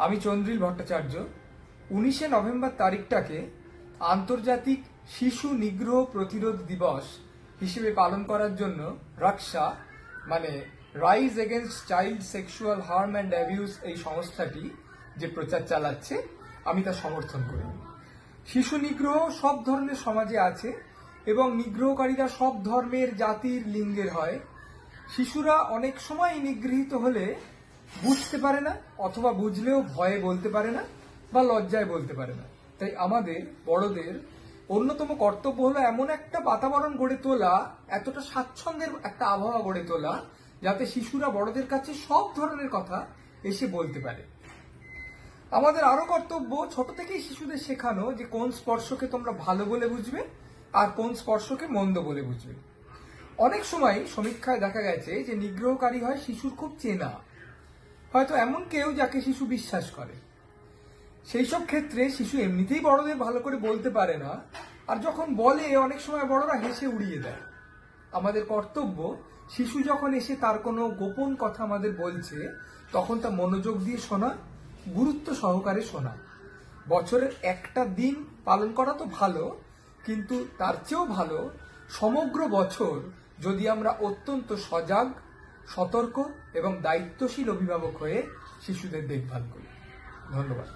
আমি চন্দ্রিল ভট্টাচার্য। 19শে নভেম্বর তারিখটাকে আন্তর্জাতিক শিশু নিগ্রহ প্রতিরোধ দিবস হিসেবে পালন করার জন্য রক্ষা মানে rise against child sexual harm and abuse এই সংস্থাটি যে প্রচার চালাচ্ছে আমি তা সমর্থন করি। শিশু নিগ্রহ সব ধরনের সমাজে আছে এবং নিগ্রহকারীরা সব ধর্মের, জাতির, লিঙ্গের হয়। শিশুরা অনেক সময় নিগৃহীত হলে বুঝতে পারে না, অথবা বুঝলেও ভয়ে বলতে পারে না বা লজ্জায় বলতে পারে না। তাই আমাদের বড়দের অন্যতম কর্তব্য হলো এমন একটা বাতাবরণ গড়ে তোলা, এতটা স্বাচ্ছন্দ্যের একটা আবহাওয়া গড়ে তোলা, যাতে শিশুরা বড়দের কাছে সব ধরনের কথা এসে বলতে পারে। আমাদের আরো কর্তব্য ছোট থেকেই শিশুদের শেখানো যে কোন স্পর্শকে তোমরা ভালো বলে বুঝবে আর কোন স্পর্শকে মন্দ বলে বুঝবে। অনেক সময় সমীক্ষায় দেখা গেছে যে নিগ্রহকারী হয় শিশুর খুব চেনা, হয়তো এমন কেউ যাকে শিশু বিশ্বাস করে। সেই সব ক্ষেত্রে শিশু এমনিতেই বড়দের ভালো করে বলতে পারে না, আর যখন বলে অনেক সময় বড়রা হেসে উড়িয়ে দেয়। আমাদের কর্তব্য শিশু যখন এসে তার কোনো গোপন কথা আমাদের বলছে তখন তা মনোযোগ দিয়ে শোনা, গুরুত্ব সহকারে শোনা। বছরের একটা দিন পালন করা তো ভালো, কিন্তু তার চেয়েও ভালো সমগ্র বছর যদি আমরা অত্যন্ত সজাগ, সতর্ক এবং দায়িত্বশীল অভিভাবক হয়ে শিশুদের দেখভাল করি। ধন্যবাদ।